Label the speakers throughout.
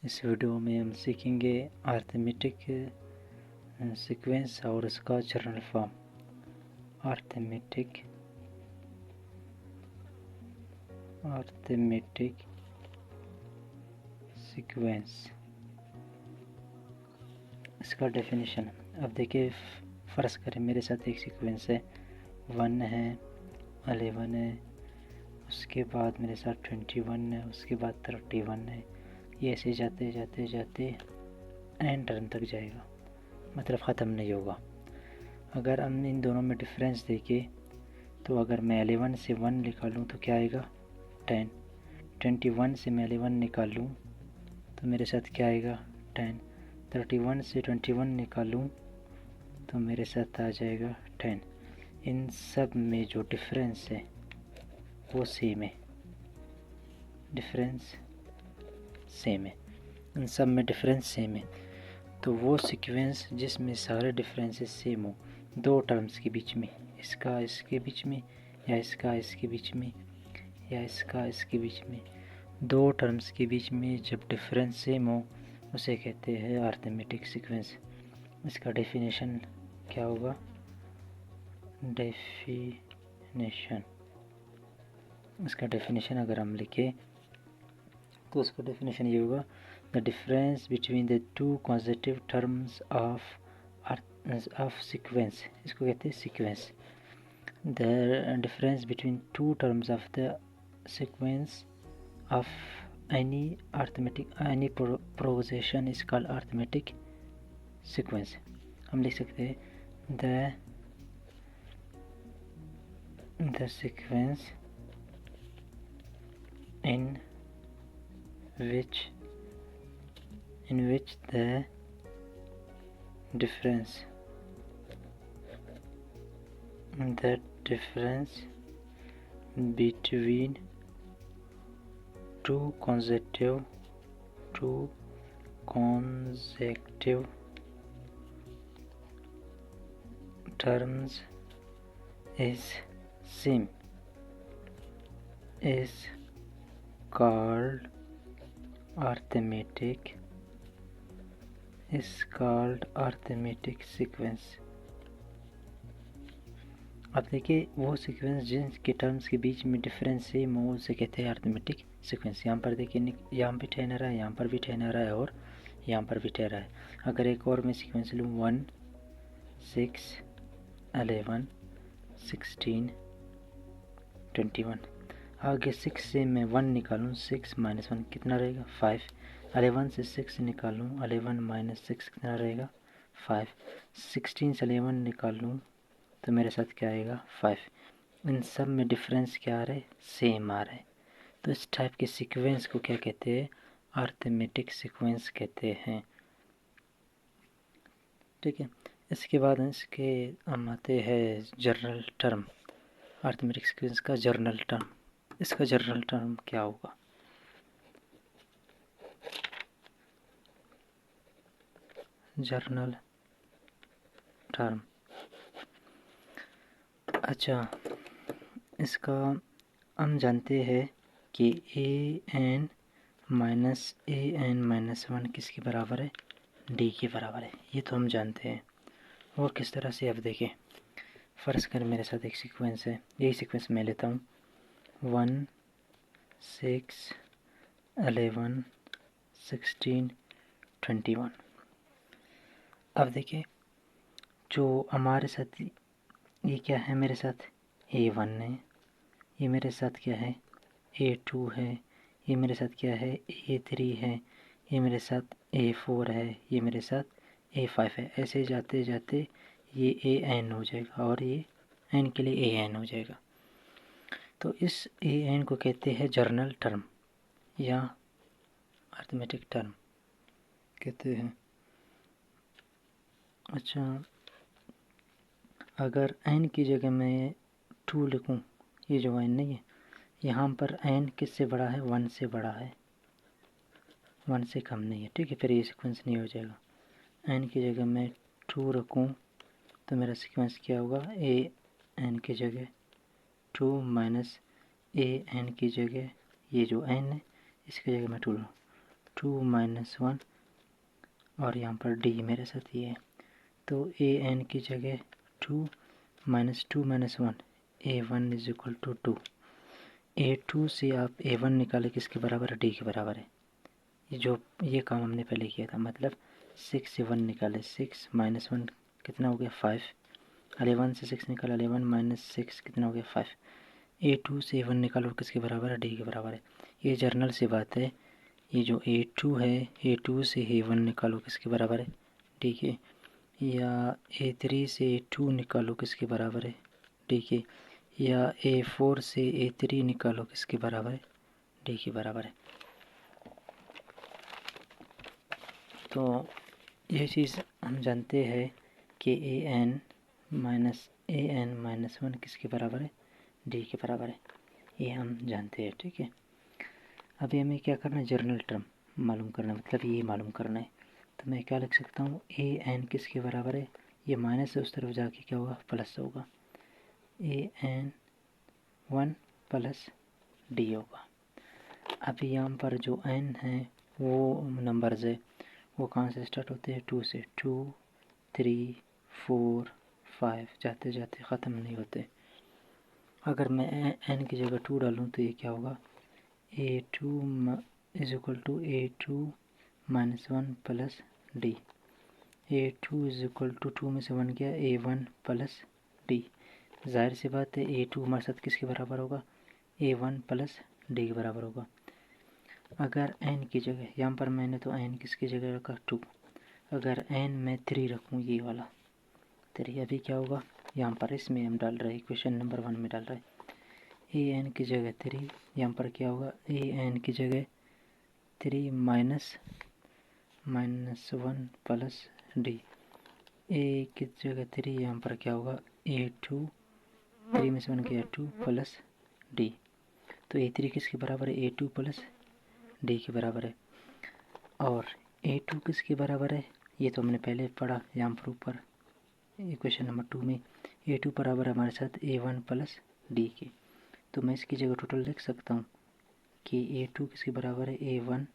Speaker 1: इस वीडियो में हम सीखेंगे अरिथमेटिक सीक्वेंस और उसका जनरल फॉर्म। अरिथमेटिक सीक्वेंस, इसका डेफिनेशन। अब देखिए, फ़र्ज करें मेरे साथ एक सीक्वेंस है, 1 है, 11 है, उसके बाद मेरे साथ 21 है, उसके बाद 31 है। ये ऐसे जाते जाते जाते एंड टर्म तक जाएगा, मतलब ख़त्म नहीं होगा। अगर हम इन दोनों में डिफरेंस देखें तो अगर मैं 11 से 1 निकालूं तो क्या आएगा 10, 21 से मैं 11 निकाल लूँ तो मेरे साथ क्या आएगा 10, 31 से 21 निकालूं तो मेरे साथ आ जाएगा 10। इन सब में जो डिफरेंस है वो सेम है, डिफरेंस सेम है, इन सब में डिफरेंस सेम है। तो वो सीक्वेंस जिसमें सारे डिफरेंसेस सेम हो, दो टर्म्स के बीच में, इसका इसके बीच में या इसका इसके बीच में या इसका इसके बीच में, दो टर्म्स के बीच में जब डिफरेंस सेम हो उसे कहते हैं अरिथमेटिक सीक्वेंस। इसका डेफिनेशन क्या होगा, इसका डेफिनेशन अगर हम लिखें तो उसका डेफिनेशन ये होगा, the difference between the two consecutive terms of sequence, इसको कहते हैं sequence. The difference between two terms of the sequence of any proposition is called arithmetic sequence. हम लिख सकते हैं the sequence in which the difference between two consecutive terms is same is called arithmetic sequence. अब देखिए, वो sequence जिनके terms के बीच में डिफरेंस सेम हो उसे कहते हैं अरिथमेटिक सीक्वेंस। यहाँ पर देखिए, यहाँ भी 10 आ रहा है, यहाँ पर भी 10 आ रहा है और यहाँ पर भी 10 आ रहा है। अगर एक और मैं सीक्वेंस लूँ 1, 6, 11, 16, 21, आगे 6 से मैं 1 निकालूँ, 6 - 1 कितना रहेगा 5, 11 से 6 निकालूँ, 11 - 6 कितना रहेगा 5, 16 से 11 निकालूँ तो मेरे साथ क्या आएगा 5। इन सब में डिफरेंस क्या आ रहा है, सेम आ रहा है। तो इस टाइप के सीक्वेंस को क्या कहते हैं, अरिथमेटिक सीक्वेंस कहते हैं। ठीक है, इसके बाद इसके हम आते हैं जनरल टर्म, अरिथमेटिक सीक्वेंस का जनरल टर्म। इसका जनरल टर्म क्या होगा, जनरल टर्म। अच्छा, इसका हम जानते हैं कि an - 1 किसके बराबर है, d के बराबर है, ये तो हम जानते हैं। वो किस तरह से, अब देखें, फ़र्ज कर मेरे साथ एक सीक्वेंस है, यही सीक्वेंस मैं लेता हूँ 1, 6, 11, 16, 21। अब देखिए, जो हमारे साथ ये क्या है, मेरे साथ A1 है, ये मेरे साथ क्या है A2 है, ये मेरे साथ क्या है A3 है, ये मेरे साथ A4 है, ये मेरे साथ A5 है। ऐसे जाते जाते ये AN हो जाएगा और ये N के लिए AN हो जाएगा। तो इस AN को कहते हैं जनरल टर्म या अरिथमेटिक टर्म कहते हैं। अच्छा, अगर n की जगह मैं 2 लिखूं, ये जो n नहीं है, यहाँ पर n किससे बड़ा है, 1 से बड़ा है, 1 से कम नहीं है। ठीक है, फिर ये सीक्वेंस नहीं हो जाएगा। n की जगह मैं 2 रखूं तो मेरा सीक्वेंस क्या होगा, an की जगह 2 - an की जगह ये जो n है इसकी जगह मैं 2 लूँ 2 माइनस 1 और यहाँ पर डी मेरे साथ ये है। तो ए एन की जगह 2 minus 2 minus 1 A1 is equal to 2। A2 से आप A1 निकाले किसके बराबर है? डी के बराबर है। ये काम हमने पहले किया था, मतलब 6 से 1 निकाले, 6 माइनस 1 कितना हो गया? 5। 11 से 6 निकाला, 11 माइनस 6 कितना हो गया? 5। A2 से A1 निकालो किसके बराबर है? डी के बराबर है। ये जर्नल से बात है। ये जो A2 है, A2 से A1 निकालो किसके बराबर है? डी के। या A3 से A2 निकालो किसके बराबर है? डी के। या A4 से A3 निकालो किसके बराबर है? डी के बराबर है। तो ये चीज़ हम जानते हैं कि ए एन माइनस 1 किसके बराबर है? डी के बराबर है। ये हम जानते हैं, ठीक है। अभी हमें क्या करना है? जर्नल टर्म मालूम करना है, मतलब ये मालूम करना है। तो मैं क्या लिख सकता हूँ? ए एन किसके बराबर है? ये माइनस से उस तरफ जाके क्या होगा? प्लस होगा। ए एन 1 प्लस डी होगा। अभी यहाँ पर जो एन है वो नंबर्स है, वो कहाँ से स्टार्ट होते हैं? 2 से। 2 3 4 5 जाते जाते ख़त्म नहीं होते। अगर मैं एन की जगह 2 डालूँ तो ये क्या होगा? A2 is equal to A2 minus 1 plus D. A2 is equal to 2 में से 1 गया, A1 प्लस डी। जाहिर सी बात है A2 हमारे साथ किसके बराबर होगा? A1 प्लस डी के बराबर होगा। अगर n की जगह, यहाँ पर मैंने तो n किसकी जगह रखा? 2। अगर n मैं 3 रखूँ, ये वाला 3, अभी क्या होगा? यहाँ पर इसमें हम डाल रहे हैं, इक्वेशन नंबर 1 में डाल रहे हैं। ए एन की जगह 3, यहाँ पर क्या होगा? ए एन की जगह 3 माइनस 1 प्लस डी। ए की जगह 3, यहाँ पर क्या होगा? A2 3 में से 1 गया 2 प्लस डी। तो A3 किसके बराबर है? A2 प्लस डी के बराबर है। और A2 किसके बराबर है? ये तो हमने पहले पढ़ा यहाँ पर ऊपर इक्वेशन नंबर 2 में। A2 बराबर है हमारे साथ A1 प्लस डी के। तो मैं इसकी जगह टोटल लिख सकता हूँ कि A2 किसके बराबर है? A1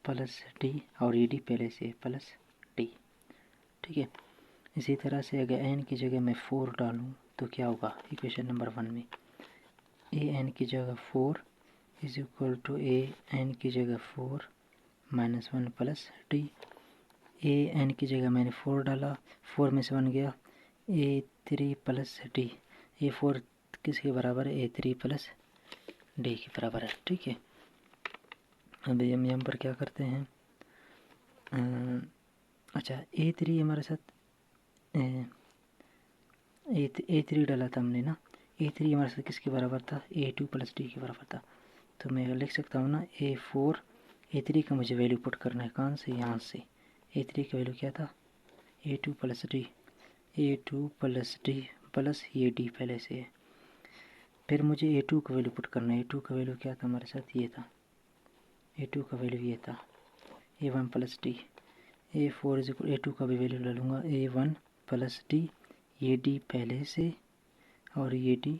Speaker 1: प्लस डी, और ये डी पहले से प्लस डी, ठीक है। इसी तरह से अगर n की जगह मैं 4 डालूँ तो क्या होगा? इक्वेशन नंबर 1 में ए एन की जगह 4 is equal to A N की जगह 4 minus 1 plus D. A N की जगह मैंने 4 डाला, 4 में से 1 गया, A3 प्लस डी। ये 4 किसके बराबर है? A3 प्लस डी के बराबर है, ठीक है। अभी हम यहाँ पर क्या करते हैं? अच्छा, A3 हमारे साथ A3 डाला था हमने ना। A3 हमारे साथ किसके बराबर था? A2 प्लस डी के बराबर था। तो मैं लिख सकता हूँ ना, A3 का मुझे वैल्यू पुट करना है, कहाँ से? यहाँ से। A3 का वैल्यू क्या था? A2 plus D, A2 plus D plus ये डी पहले से है। फिर मुझे A2 का वैल्यू पुट करना है। A2 का वैल्यू क्या था हमारे साथ? ये था। A2 का वैल्यू ये था, A1 plus D. A4 is equal, A2 का भी वैल्यू डालूँगा, A1 प्लस डी, ये डी पहले से और ये डी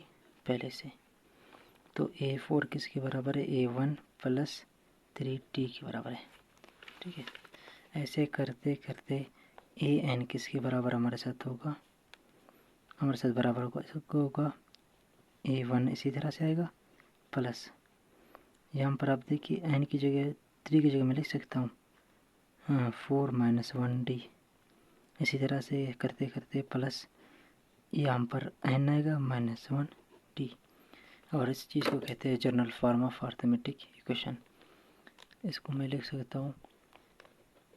Speaker 1: पहले से। तो A4 किसके बराबर है? A1 प्लस 3D के बराबर है, ठीक है। ऐसे करते करते AN किसके बराबर हमारे साथ होगा? हमारे साथ बराबर होगा A1, इसी तरह से आएगा प्लस, यहाँ पर आप देखिए n की जगह 3 की जगह मैं लिख सकता हूँ 4 माइनस 1D। इसी तरह से करते करते प्लस, यहाँ पर n आएगा माइनस 1D। और इस चीज़ को कहते हैं general form of arithmetic equation. इसको मैं लिख सकता हूँ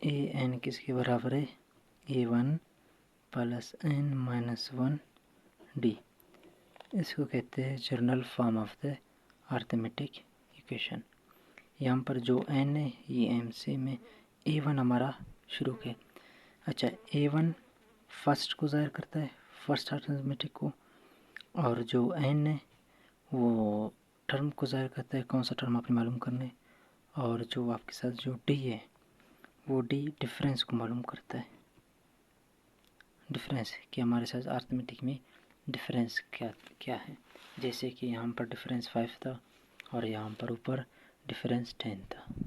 Speaker 1: AN किसके बराबर है? A1 plus n minus 1D। इसको कहते हैं general form of the arithmetic equation. यहाँ पर जो n है ये m से में A1 हमारा शुरू के। अच्छा, A1 फर्स्ट को ज़ाहिर करता है, फर्स्ट अर्थमेटिक को, और जो n है वो टर्म को ज़ाहिर करता है, कौन सा टर्म आपने मालूम करना है। और जो आपके साथ जो डी है वो डी डिफरेंस को मालूम करता है। डिफरेंस कि हमारे साथ अर्थमेटिक में डिफरेंस क्या क्या है। जैसे कि यहाँ पर डिफरेंस 5 था और यहाँ पर ऊपर डिफरेंस 10 था।